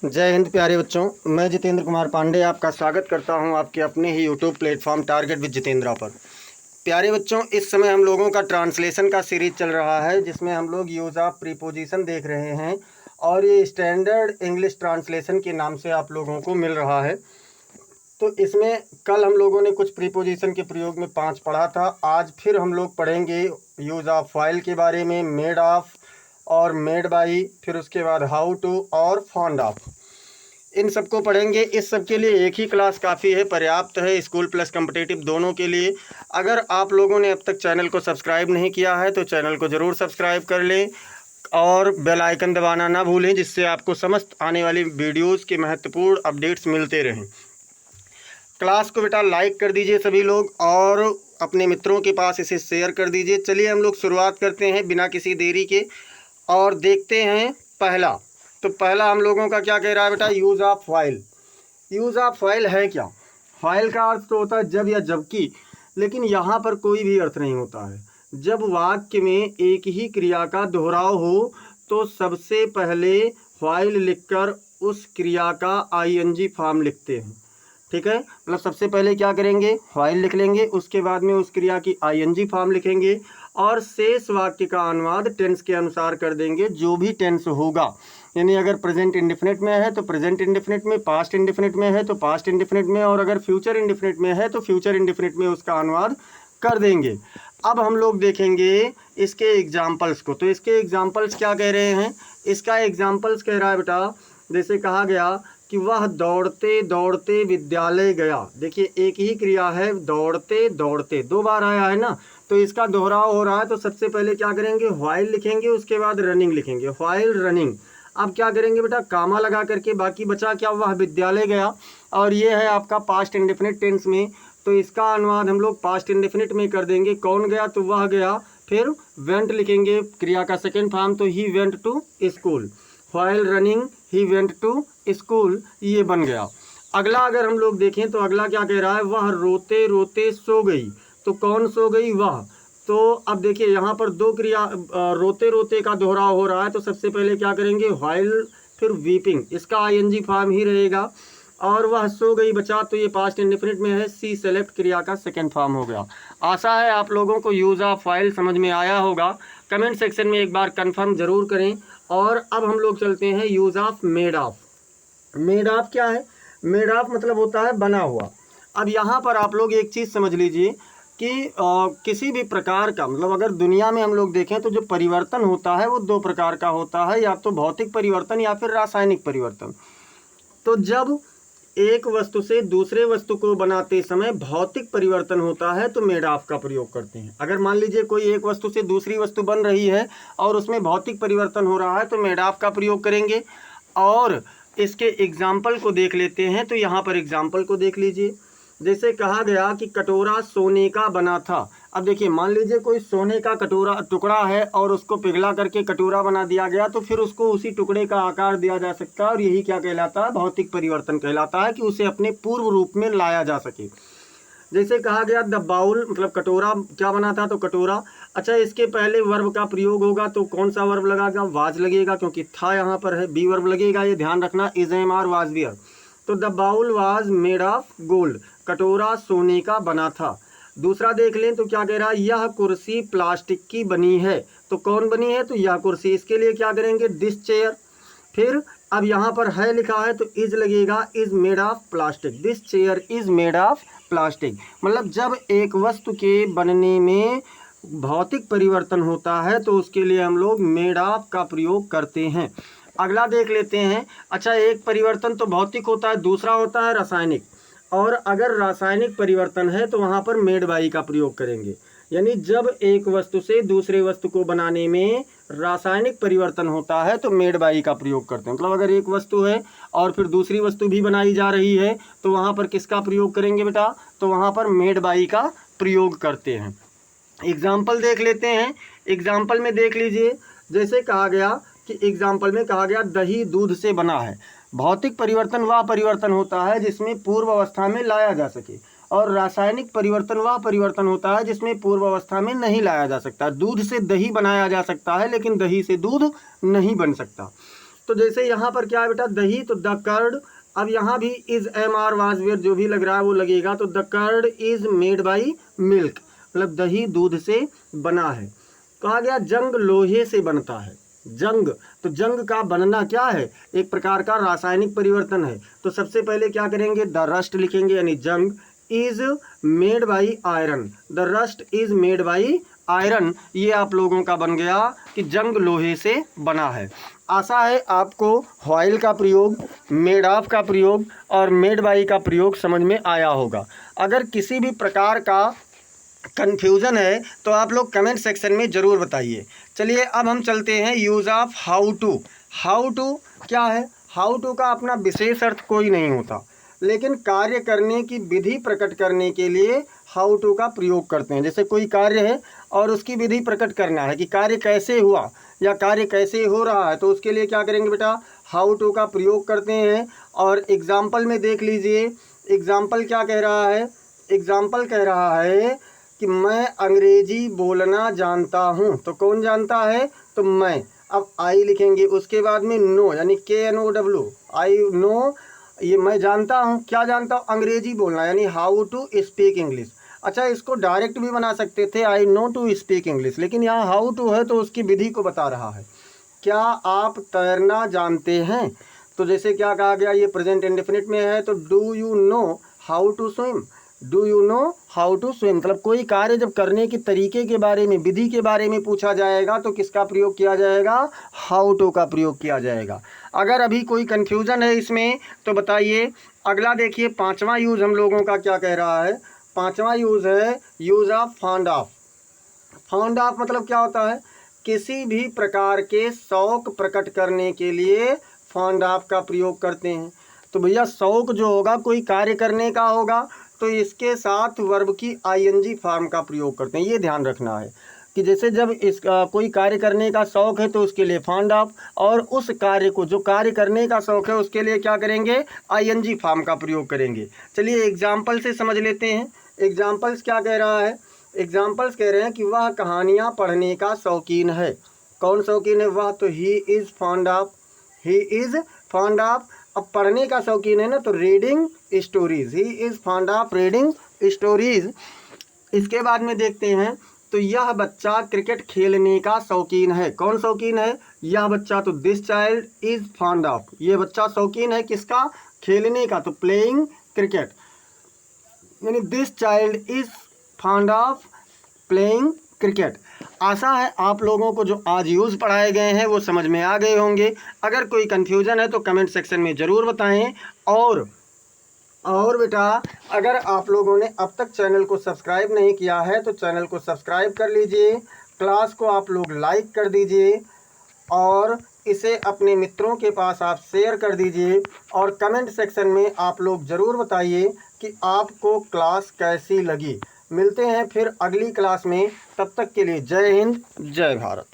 जय हिंद प्यारे बच्चों। मैं जितेंद्र कुमार पांडे आपका स्वागत करता हूं आपके अपने ही YouTube platform target with Jitendra पर। प्यारे बच्चों, इस समय हम लोगों का ट्रांसलेशन का सीरीज चल रहा है जिसमें हम लोग यूज़ ऑफ प्रीपोजिशन देख रहे हैं और ये स्टैंडर्ड इंग्लिश ट्रांसलेशन के नाम से आप लोगों को मिल रहा है। तो इसमें कल हम लोगों ने कुछ प्रीपोजिशन के प्रयोग में 5 पढ़ा था। आज फिर हम लोग पढ़ेंगे यूज़ ऑफ फाइल के बारे में, मेड ऑफ और मेड बाई, फिर उसके बाद हाउ टू और फॉन्ड ऑफ, इन सबको पढ़ेंगे। इस सब के लिए एक ही क्लास काफ़ी है, पर्याप्त है, स्कूल प्लस कॉम्पिटिटिव दोनों के लिए। अगर आप लोगों ने अब तक चैनल को सब्सक्राइब नहीं किया है तो चैनल को ज़रूर सब्सक्राइब कर लें और बेल आइकन दबाना ना भूलें, जिससे आपको समस्त आने वाली वीडियोज़ के महत्वपूर्ण अपडेट्स मिलते रहें। क्लास को बेटा लाइक कर दीजिए सभी लोग और अपने मित्रों के पास इसे शेयर कर दीजिए। चलिए हम लोग शुरुआत करते हैं बिना किसी देरी के और देखते हैं पहला। तो पहला हम लोगों का क्या कह रहा है बेटा, use of file. Use of file है क्या? फाइल का अर्थ तो होता है जब या जबकि, लेकिन यहाँ पर कोई भी अर्थ नहीं होता है। जब वाक्य में एक ही क्रिया का दोहराव हो तो सबसे पहले फाइल लिखकर उस क्रिया का आईएनजी फॉर्म लिखते हैं। ठीक है, मतलब सबसे पहले क्या करेंगे, फाइल लिख लेंगे, उसके बाद में उस क्रिया की आईएनजी फॉर्म लिखेंगे और शेष वाक्य का अनुवाद टेंस के अनुसार कर देंगे, जो भी टेंस होगा। यानी अगर प्रेजेंट इंडेफिनिट में है तो प्रेजेंट इंडेफिनिट में, पास्ट इंडेफिनिट में है तो पास्ट इंडेफिनिट में, और अगर फ्यूचर इंडेफिनिट में है तो फ्यूचर इंडेफिनिट में उसका अनुवाद कर देंगे। अब हम लोग देखेंगे इसके एग्जाम्पल्स को। तो इसके एग्जाम्पल्स क्या कह रहे हैं? इसका एग्जाम्पल्स कह रहा है बेटा, जैसे कहा गया कि वह दौड़ते दौड़ते विद्यालय गया। देखिए एक ही क्रिया है, दौड़ते दौड़ते, 2 बार आया है ना, तो इसका दोहराव हो रहा है। तो सबसे पहले क्या करेंगे, व्हाइल लिखेंगे, उसके बाद रनिंग लिखेंगे, व्हाइल रनिंग। अब क्या करेंगे बेटा, कामा लगा करके बाकी बचा क्या, वह विद्यालय गया, और ये है आपका पास्ट इंडेफिनिट टेंस में, तो इसका अनुवाद हम लोग पास्ट इंडेफिनिट में कर देंगे। कौन गया, तो वह गया। फिर वेंट लिखेंगे, क्रिया का सेकेंड फॉर्म, तो he went to school. While running he went to school, ये बन गया। अगला अगर हम लोग देखें तो अगला क्या कह रहा है, वह रोते रोते सो गई। तो कौन सो गई, वह। तो अब देखिए यहाँ पर 2 क्रिया रोते रोते का दोहराव हो रहा है। तो सबसे पहले क्या करेंगे, व्हाइल, फिर वीपिंग, इसका आईएनजी फॉर्म ही रहेगा, और वह सो गई बचा, तो ये पास्ट इंडेफिनिट में है, सी सेलेक्ट क्रिया का सेकंड फॉर्म हो गया। आशा है आप लोगों को यूज़ ऑफ फाइल समझ में आया होगा। कमेंट सेक्शन में एक बार कंफर्म जरूर करें। और अब हम लोग चलते हैं use of made of. Made of क्या है? मेड ऑफ मतलब होता है बना हुआ। अब यहाँ पर आप लोग एक चीज़ समझ लीजिए कि किसी भी प्रकार का, मतलब अगर दुनिया में हम लोग देखें तो जो परिवर्तन होता है वो 2 प्रकार का होता है, या तो भौतिक परिवर्तन या फिर रासायनिक परिवर्तन। तो जब एक वस्तु से दूसरे वस्तु को बनाते समय भौतिक परिवर्तन होता है तो मेड ऑफ का प्रयोग करते हैं। अगर मान लीजिए कोई एक वस्तु से दूसरी वस्तु बन रही है और उसमें भौतिक परिवर्तन हो रहा है तो मेड ऑफ का प्रयोग करेंगे। और इसके एग्जाम्पल को देख लेते हैं। तो यहाँ पर एग्जाम्पल को देख लीजिए। जैसे कहा गया कि कटोरा सोने का बना था। अब देखिए मान लीजिए कोई सोने का कटोरा टुकड़ा है और उसको पिघला करके कटोरा बना दिया गया, तो फिर उसको उसी टुकड़े का आकार दिया जा सकता है, और यही क्या कहलाता है, भौतिक परिवर्तन कहलाता है, कि उसे अपने पूर्व रूप में लाया जा सके। जैसे कहा गया द बाउल, मतलब कटोरा क्या बना था, तो कटोरा। अच्छा, इसके पहले वर्ब का प्रयोग होगा तो कौन सा वर्ब लगेगा, वाज लगेगा, क्योंकि था यहाँ पर है, बी वर्ब लगेगा, ये ध्यान रखना, is am are was were. तो the bowl was made of gold, कटोरा सोने का बना था। दूसरा देख लें तो क्या कह रहा है, यह कुर्सी प्लास्टिक की बनी है। तो कौन बनी है, तो यह कुर्सी। इसके लिए क्या करेंगे, दिस चेयर। फिर अब यहाँ पर है लिखा है तो इज लगेगा, is made of plastic, this chair is made of plastic. मतलब जब एक वस्तु के बनने में भौतिक परिवर्तन होता है तो उसके लिए हम लोग मेड ऑफ का प्रयोग करते हैं। अगला देख लेते हैं। अच्छा, एक परिवर्तन तो भौतिक होता है, दूसरा होता है रासायनिक। और अगर रासायनिक परिवर्तन है तो वहाँ पर मेड बाई का प्रयोग करेंगे। यानी जब एक वस्तु से दूसरे वस्तु को बनाने में रासायनिक परिवर्तन होता है तो मेड बाई का प्रयोग करते हैं। मतलब अगर एक वस्तु है और फिर दूसरी वस्तु भी बनाई जा रही है तो वहाँ पर किसका प्रयोग करेंगे बेटा, तो वहाँ पर मेड बाई का प्रयोग करते हैं। एग्जाम्पल देख लेते हैं। एग्जाम्पल में देख लीजिए, जैसे कहा गया कि एग्जाम्पल में कहा गया दही दूध से बना है। भौतिक परिवर्तन वह परिवर्तन होता है जिसमें पूर्व अवस्था में लाया जा सके, और रासायनिक परिवर्तन वह परिवर्तन होता है जिसमें पूर्व अवस्था में नहीं लाया जा सकता। दूध से दही बनाया जा सकता है लेकिन दही से दूध नहीं बन सकता। तो जैसे यहाँ पर क्या है बेटा, दही, तो द कर्ड। अब यहाँ भी is am are was were जो भी लग रहा है वो लगेगा, तो the curd is made by milk, मतलब दही दूध से बना है। कहा गया जंग लोहे से बनता है। जंग, तो जंग का बनना क्या है, एक प्रकार का रासायनिक परिवर्तन है। तो सबसे पहले क्या करेंगे, द रस्ट लिखेंगे, यानी जंग is made by iron, the rust is made by iron. ये आप लोगों का बन गया कि जंग लोहे से बना है। आशा है आपको व्हाइल का प्रयोग, मेड ऑफ का प्रयोग और मेड बाई का प्रयोग समझ में आया होगा। अगर किसी भी प्रकार का कन्फ्यूज़न है तो आप लोग कमेंट सेक्शन में ज़रूर बताइए। चलिए अब हम चलते हैं use of how to. How to क्या है, हाउ टू का अपना विशेष अर्थ कोई नहीं होता, लेकिन कार्य करने की विधि प्रकट करने के लिए हाउ टू का प्रयोग करते हैं। जैसे कोई कार्य है और उसकी विधि प्रकट करना है कि कार्य कैसे हुआ या कार्य कैसे हो रहा है, तो उसके लिए क्या करेंगे बेटा, हाउ टू का प्रयोग करते हैं। और एग्ज़ाम्पल में देख लीजिए, एग्ज़ाम्पल क्या कह रहा है, एग्ज़ाम्पल कह रहा है कि मैं अंग्रेजी बोलना जानता हूँ। तो कौन जानता है, तो मैं। अब आई लिखेंगे, उसके बाद में नो, यानी KNOW, आई नो, ये मैं जानता हूँ, क्या जानता हूँ, अंग्रेजी बोलना, यानी हाउ टू स्पीक इंग्लिश। अच्छा, इसको डायरेक्ट भी बना सकते थे, I know to speak English, लेकिन यहाँ हाउ टू है तो उसकी विधि को बता रहा है। क्या आप तैरना जानते हैं, तो जैसे क्या कहा गया, ये प्रेजेंट इंडेफिनिट में है, तो do you know how to swim, do you know how to swim. मतलब कोई कार्य जब करने के तरीके के बारे में, विधि के बारे में पूछा जाएगा तो किसका प्रयोग किया जाएगा, हाउ टू का प्रयोग किया जाएगा। अगर अभी कोई कन्फ्यूज़न है इसमें तो बताइए। अगला देखिए, पांचवा यूज़ हम लोगों का क्या कह रहा है, पांचवा यूज़ है use of found of. Found of मतलब क्या होता है, किसी भी प्रकार के शौक प्रकट करने के लिए फाउंड ऑफ का प्रयोग करते हैं। तो भैया शौक जो होगा कोई कार्य करने का होगा तो इसके साथ वर्ब की ING फॉर्म का प्रयोग करते हैं। ये ध्यान रखना है कि जैसे जब कोई कार्य करने का शौक है तो उसके लिए फाउंड ऑफ, और उस कार्य को, जो कार्य करने का शौक है उसके लिए क्या करेंगे, ING फॉर्म का प्रयोग करेंगे। चलिए एग्जाम्पल से समझ लेते हैं। एग्जाम्पल्स क्या कह रहा है, एग्जाम्पल्स कह रहे हैं कि वह कहानियाँ पढ़ने का शौकीन है। कौन शौकीन है, वह, तो he is fond of, he is fond of. अब पढ़ने का शौकीन है ना, तो reading stories, he is fond of reading stories. इसके बाद में देखते हैं, तो यह बच्चा क्रिकेट खेलने का शौकीन है। कौन शौकीन है, यह बच्चा, तो this child is fond of, ये बच्चा शौकीन है किसका, खेलने का, तो प्लेइंग क्रिकेट, यानी this child is fond of playing cricket. आशा है आप लोगों को जो आज यूज़ पढ़ाए गए हैं वो समझ में आ गए होंगे। अगर कोई कन्फ्यूज़न है तो कमेंट सेक्शन में ज़रूर बताएं। और बेटा, अगर आप लोगों ने अब तक चैनल को सब्सक्राइब नहीं किया है तो चैनल को सब्सक्राइब कर लीजिए, क्लास को आप लोग लाइक कर दीजिए और इसे अपने मित्रों के पास आप शेयर कर दीजिए। और कमेंट सेक्शन में आप लोग ज़रूर बताइए कि आपको क्लास कैसी लगी। मिलते हैं फिर अगली क्लास में, तब तक के लिए जय हिंद, जय भारत।